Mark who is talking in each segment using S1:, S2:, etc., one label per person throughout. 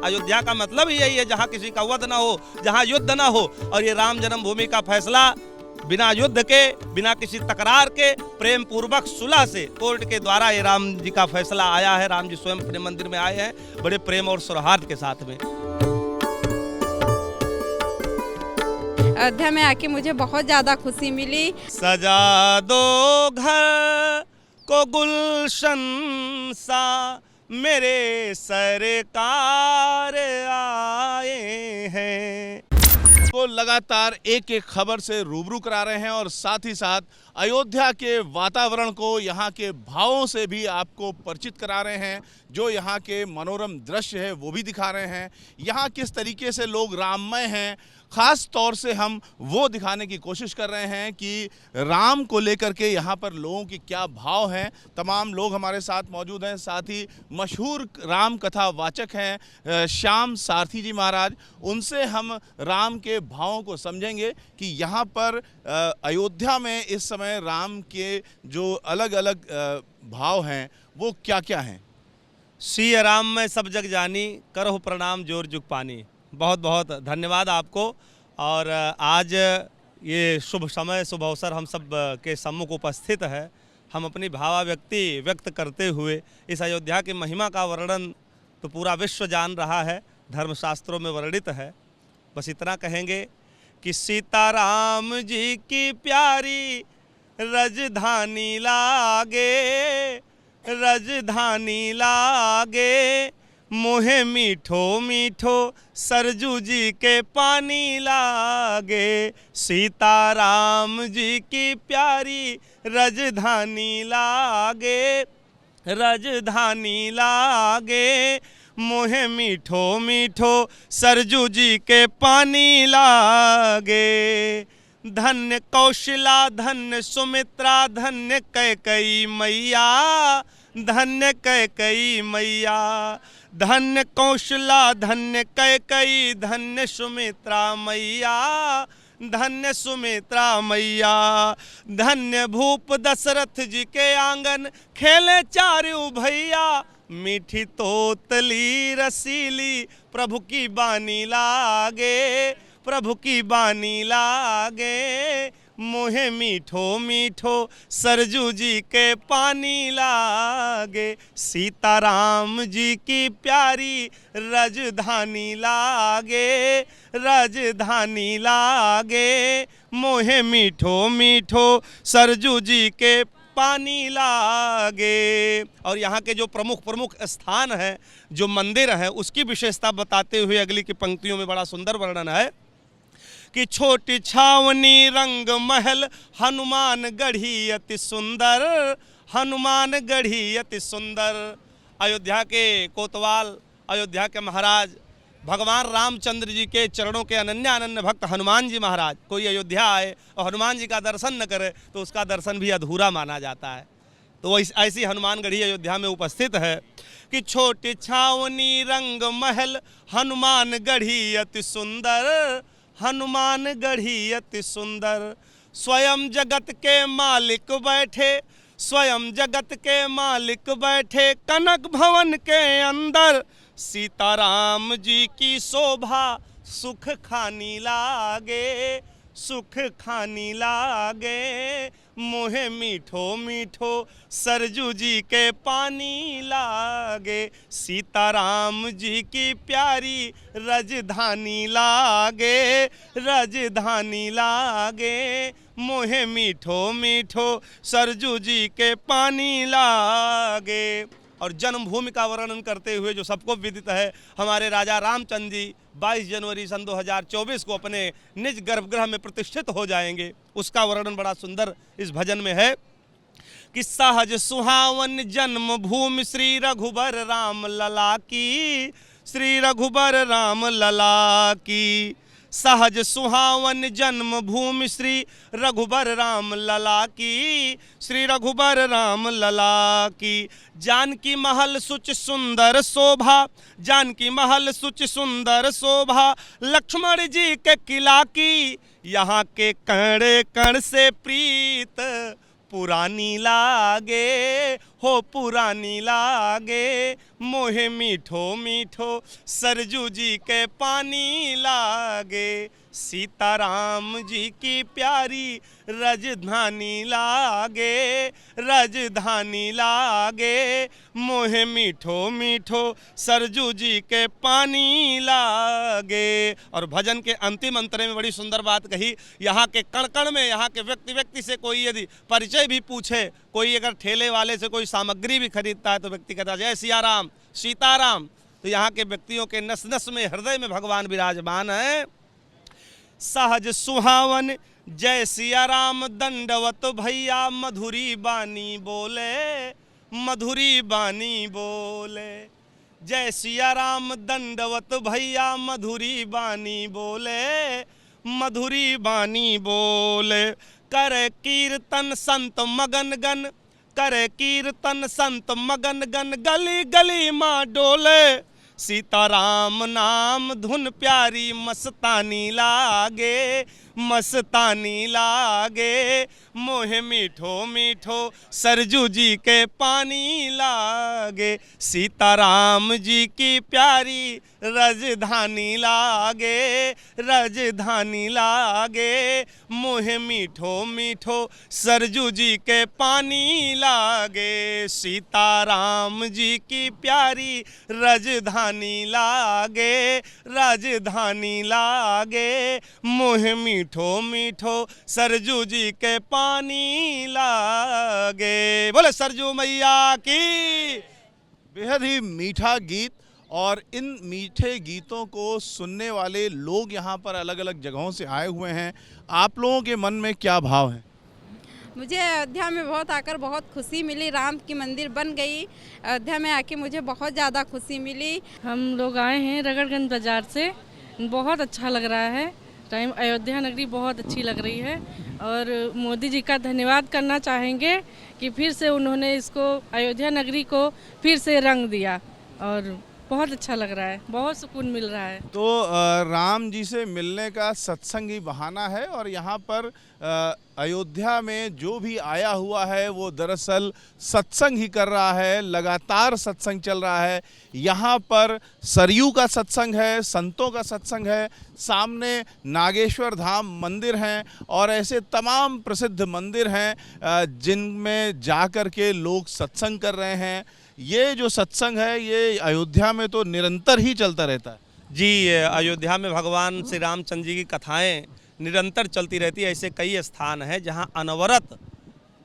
S1: अयोध्या का मतलब ही यही है, जहाँ किसी का वध ना हो, जहाँ युद्ध ना हो। और ये राम जन्मभूमि का फैसला बिना युद्ध के, बिना किसी तकरार के, प्रेम पूर्वक सुलह से कोर्ट के द्वारा ये राम जी का फैसला आया है। राम जी स्वयं अपने मंदिर में आए हैं बड़े प्रेम और सौहार्द के साथ में।
S2: अयोध्या में आके मुझे बहुत ज़्यादा खुशी मिली।
S1: सजा दो घर को गुलशन सा, मेरे सरकार आए हैं।
S3: को लगातार एक एक खबर से रूबरू करा रहे हैं और साथ ही साथ अयोध्या के वातावरण को, यहाँ के भावों से भी आपको परिचित करा रहे हैं। जो यहाँ के मनोरम दृश्य है वो भी दिखा रहे हैं। यहाँ किस तरीके से लोग राममय हैं, ख़ास तौर से हम वो दिखाने की कोशिश कर रहे हैं कि राम को लेकर के यहाँ पर लोगों की क्या भाव हैं। तमाम लोग हमारे साथ मौजूद हैं। साथ ही मशहूर राम कथा वाचक हैं श्याम सारथी जी महाराज, उनसे हम राम के भावों को समझेंगे कि यहाँ पर अयोध्या में इस समय राम के जो अलग अलग भाव हैं वो क्या क्या हैं।
S1: सिय राम में सब जग जानी, करहु प्रणाम जोर जुग पानी। बहुत बहुत धन्यवाद आपको। और आज ये शुभ समय, शुभ अवसर हम सब के सम्मुख उपस्थित है। हम अपनी भावाव्यक्ति व्यक्त करते हुए इस अयोध्या की महिमा का वर्णन तो पूरा विश्व जान रहा है, धर्मशास्त्रों में वर्णित है। बस इतना कहेंगे कि सीताराम जी की प्यारी राजधानी लागे, राजधानी लागे, मोहे मीठो मीठो सरजू जी के पानी लागे। सीताराम जी की प्यारी राजधानी लागे, राजधानी लागे, मोहे मीठो मीठो सरजू जी के पानी लागे। धन्य कौशला, धन्य सुमित्रा, धन्य कैकेयी मैया, धन्य कैकेयी मैया। धन्य कौशला, धन्य कैकेयी, धन्य सुमित्रा मैया, धन्य सुमित्रा मैया। धन्य भूप दशरथ जी के आंगन, खेले चारू भैया, मीठी तोतली रसीली, प्रभु की बानी लागे, प्रभु की बानी लागे, मोहे मीठो मीठो सरजू जी के पानी लागे। सीताराम जी की प्यारी राजधानी लागे, राजधानी लागे, मोहे मीठो मीठो सरजू जी के पानी लागे। और यहाँ के जो प्रमुख स्थान हैं, जो मंदिर हैं, उसकी विशेषता बताते हुए अगली की पंक्तियों में बड़ा सुंदर वर्णन है कि छोटी छावनी रंग महल, हनुमान गढ़ी अति सुंदर, हनुमान गढ़ी अति सुंदर। अयोध्या के कोतवाल, अयोध्या के महाराज, भगवान रामचंद्र जी के चरणों के अनन्य अनन्य भक्त हनुमान जी महाराज। कोई अयोध्या आए और हनुमान जी का दर्शन न करे तो उसका दर्शन भी अधूरा माना जाता है। तो ऐसी हनुमान गढ़ी अयोध्या में उपस्थित है कि छोटी छावनी रंग महल, हनुमान गढ़ी अति सुंदर, हनुमान गढ़ी अति सुंदर। स्वयं जगत के मालिक बैठे, स्वयं जगत के मालिक बैठे, कनक भवन के अंदर। सीताराम जी की शोभा सुख खानी लागे, सुख खानी लागे, मोहे मीठो मीठो सरजू जी के पानी लागे। सीताराम जी की प्यारी राजधानी लागे, राजधानी लागे, मोहे मीठो मीठो सरजू जी के पानी लागे। और जन्मभूमि का वर्णन करते हुए जो सबको विदित है, हमारे राजा रामचंद्र जी 22 जनवरी सन 2024 को अपने निज गर्भगृह में प्रतिष्ठित हो जाएंगे। उसका वर्णन बड़ा सुंदर इस भजन में है कि सहज सुहावन जन्मभूमि श्री रघुबर राम लला की, श्री रघुबर राम लला की। सहज सुहावन जन्मभूमि श्री रघुबर राम लला की, श्री रघुबर राम लला की। जानकी महल सुच सुंदर शोभा, जानकी महल सुच सुंदर शोभा, लक्ष्मण जी के किला की। यहाँ के कण कण से प्रीत पुरानी लागे, हो पुरानी लागे, मोहे मीठो मीठो सरजू जी के पानी लागे। सीताराम जी की प्यारी राजधानी लागे, राजधानी लागे, मोहे मीठो मीठो सरजू जी के पानी लागे। और भजन के अंतिम अंतरे में बड़ी सुंदर बात कही, यहाँ के कण कण में, यहाँ के व्यक्ति व्यक्ति से कोई यदि परिचय भी पूछे, कोई अगर ठेले वाले से कोई सामग्री भी खरीदता है तो व्यक्ति कहता है जय सिया राम, सीताराम। तो यहाँ के व्यक्तियों के नस नस में, हृदय में भगवान विराजमान है। सहज सुहावन जय सिया राम दंडवत भैया, मधुरी बानी बोले, मधुरी बानी बोले। जय सिया राम दंडवत भैया, मधुरी बानी बोले, मधुरी बानी बोले। कर कीर्तन संत मगन गन, कर कीर्तन संत मगन गन, गली गली माँ डोले। सीताराम नाम धुन प्यारी मस्तानी लागे, मस्तानी लागे, मोहे मीठो मीठो सरजू जी के पानी लागे। सीताराम जी की प्यारी राजधानी लागे, राजधानी लागे, मोहे मीठो मीठो सरजू जी के पानी लागे। सीताराम जी की प्यारी राजधानी लागे, राजधानी लागे, मोहे मीठो मीठो सरजू जी के पानी लागे। बोले सरजू मैया की।
S3: बेहद ही मीठा गीत, और इन मीठे गीतों को सुनने वाले लोग यहाँ पर अलग अलग जगहों से आए हुए हैं। आप लोगों के मन में क्या भाव है?
S2: मुझे अयोध्या में बहुत आकर बहुत खुशी मिली। राम की मंदिर बन गई, अयोध्या में आके मुझे बहुत ज़्यादा खुशी मिली।
S4: हम लोग आए हैं रगड़गंज बाज़ार से, बहुत अच्छा लग रहा है। टाइम अयोध्या नगरी बहुत अच्छी लग रही है, और मोदी जी का धन्यवाद करना चाहेंगे कि फिर से उन्होंने इसको अयोध्या नगरी को फिर से रंग दिया, और बहुत अच्छा लग रहा है, बहुत सुकून मिल रहा है।
S3: तो राम जी से मिलने का सत्संग ही बहाना है, और यहाँ पर अयोध्या में जो भी आया हुआ है वो दरअसल सत्संग ही कर रहा है। लगातार सत्संग चल रहा है। यहाँ पर सरयू का सत्संग है, संतों का सत्संग है, सामने नागेश्वर धाम मंदिर हैं, और ऐसे तमाम प्रसिद्ध मंदिर हैं जिनमें जाकर के लोग सत्संग कर रहे हैं। ये जो सत्संग है ये अयोध्या में तो निरंतर ही चलता रहता है।
S1: जी, अयोध्या में भगवान श्री रामचंद्र जी की कथाएं निरंतर चलती रहती है। ऐसे कई स्थान हैं जहां अनवरत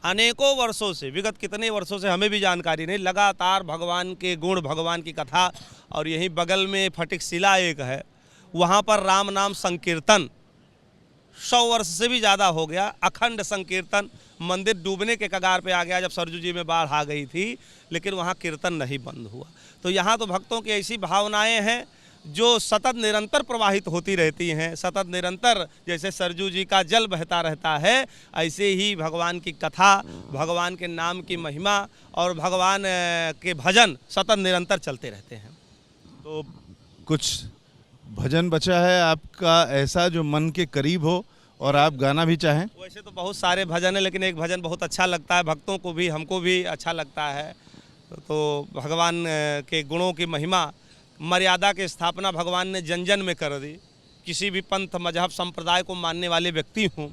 S1: अनेकों वर्षों से, विगत कितने वर्षों से हमें भी जानकारी नहीं, लगातार भगवान के गुण, भगवान की कथा। और यहीं बगल में फटिक शिला एक है, वहाँ पर राम नाम संकीर्तन 100 वर्ष से भी ज़्यादा हो गया, अखंड संकीर्तन। मंदिर डूबने के कगार पे आ गया जब सरजू जी में बाढ़ आ गई थी, लेकिन वहाँ कीर्तन नहीं बंद हुआ। तो यहाँ तो भक्तों की ऐसी भावनाएं हैं जो सतत निरंतर प्रवाहित होती रहती हैं, सतत निरंतर। जैसे सरजू जी का जल बहता रहता है, ऐसे ही भगवान की कथा, भगवान के नाम की महिमा और भगवान के भजन सतत निरंतर चलते रहते हैं।
S3: तो कुछ भजन बचा है आपका ऐसा जो मन के करीब हो और आप गाना भी चाहें?
S1: वैसे तो बहुत सारे भजन हैं, लेकिन एक भजन बहुत अच्छा लगता है, भक्तों को भी हमको भी अच्छा लगता है। तो भगवान के गुणों की महिमा, मर्यादा की स्थापना भगवान ने जन जन में कर दी। किसी भी पंथ, मजहब, संप्रदाय को मानने वाले व्यक्ति हों,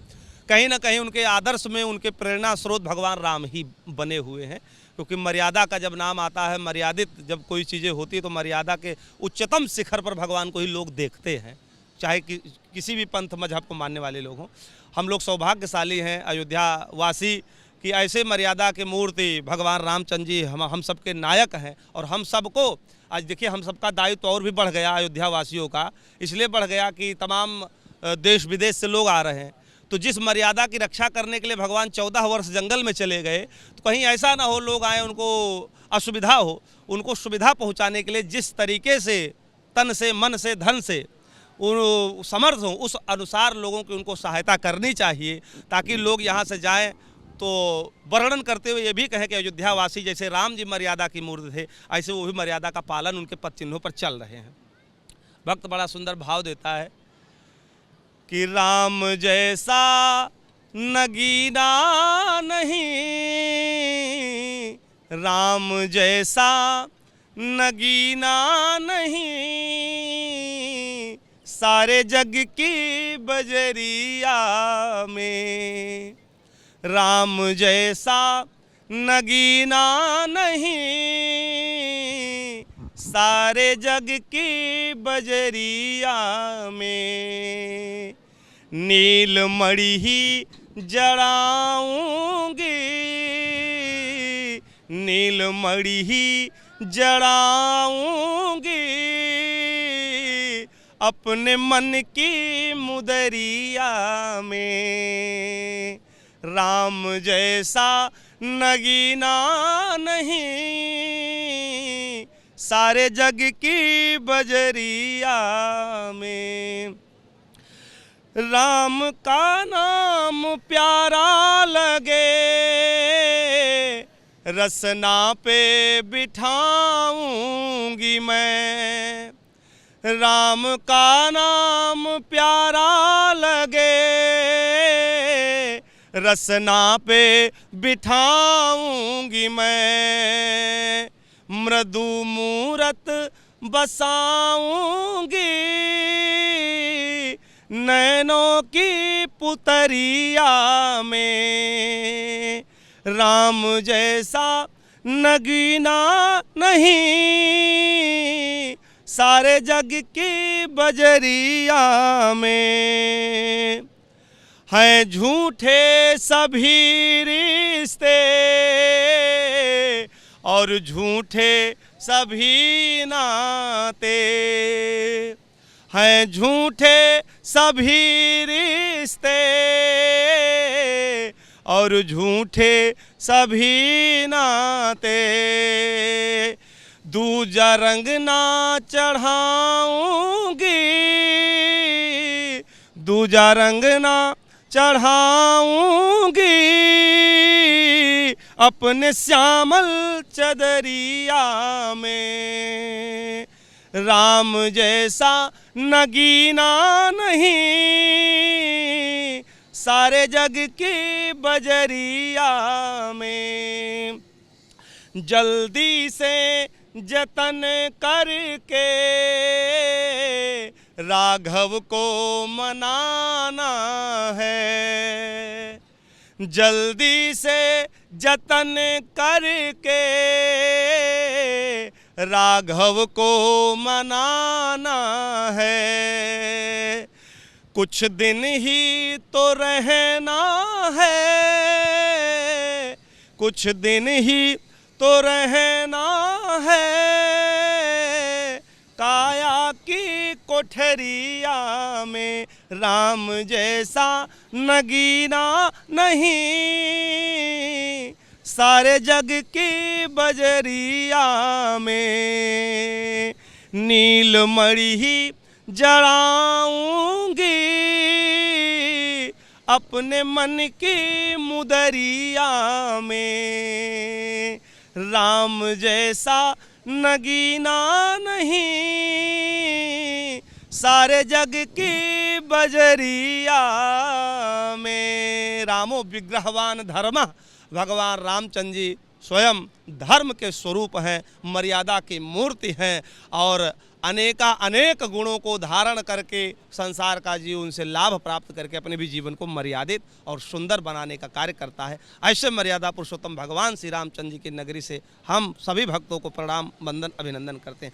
S1: कहीं ना कहीं उनके आदर्श में उनके प्रेरणा स्रोत भगवान राम ही बने हुए हैं। क्योंकि मर्यादा का जब नाम आता है, मर्यादित जब कोई चीज़ें होती है, तो मर्यादा के उच्चतम शिखर पर भगवान को ही लोग देखते हैं, चाहे किसी भी पंथ मजहब को मानने वाले लोग हों। हम लोग सौभाग्यशाली हैं अयोध्या वासी कि ऐसे मर्यादा के मूर्ति भगवान रामचंद्र जी हम सबके नायक हैं। और हम सबको आज देखिए, हम सबका दायित्व और भी बढ़ गया अयोध्या वासियों का, इसलिए बढ़ गया कि तमाम देश विदेश से लोग आ रहे हैं। तो जिस मर्यादा की रक्षा करने के लिए भगवान 14 वर्ष जंगल में चले गए, तो कहीं ऐसा ना हो लोग आए उनको असुविधा हो। उनको सुविधा पहुंचाने के लिए जिस तरीके से तन से, मन से, धन से उन समर्थ हों, उस अनुसार लोगों की उनको सहायता करनी चाहिए, ताकि लोग यहाँ से जाएं तो वर्णन करते हुए ये भी कहें कि अयोध्यावासी जैसे राम जी मर्यादा की मूर्ति थे, ऐसे वो भी मर्यादा का पालन उनके पद चिन्हों पर चल रहे हैं। भक्त बड़ा सुंदर भाव देता है कि राम जैसा नगीना नहीं, राम जैसा नगीना नहीं, सारे जग की बजरिया में। राम जैसा नगीना नहीं, सारे जग की बजरिया में। नीलमणि ही जड़ाऊंगी, नीलमणि ही जड़ाऊंगी, अपने मन की मुदरिया में। राम जैसा नगीना नहीं, सारे जग की बजरिया में। राम का नाम प्यारा लगे, रसना पे बिठाऊंगी मैं। राम का नाम प्यारा लगे, रसना पे बिठाऊंगी मैं। मृदु मूरत बसाऊंगी, नैनों की पुतरिया में। राम जैसा नगीना नहीं, सारे जग की बजरिया में। हैं झूठे सभी रिश्ते और झूठे सभी नाते, हैं झूठे सभी रिश्ते और झूठे सभी नाते। दूजा रंग ना चढ़ाऊंगी, दूजा रंग ना चढ़ाऊंगी, अपने श्यामल चदरिया में। राम जैसा नगीना नहीं, सारे जग की बजरिया में। जल्दी से जतन करके राघव को मनाना है। जल्दी से जतन करके राघव को मनाना है। कुछ दिन ही तो रहना है, कुछ दिन ही तो रहना है, काया की कोठरिया में। राम जैसा नगीना नहीं, सारे जग की बजरिया में। नीलमणि ही जड़ाऊंगी, अपने मन की मुदरिया में। राम जैसा नगीना नहीं, सारे जग की बजरिया में। रामो विग्रहवान धर्म, भगवान रामचंद्र जी स्वयं धर्म के स्वरूप हैं, मर्यादा की मूर्ति हैं और अनेक गुणों को धारण करके संसार का जीव उनसे लाभ प्राप्त करके अपने भी जीवन को मर्यादित और सुंदर बनाने का कार्य करता है। ऐसे मर्यादा पुरुषोत्तम भगवान श्री रामचंद्र जी की नगरी से हम सभी भक्तों को प्रणाम, वंदन, अभिनंदन करते हैं।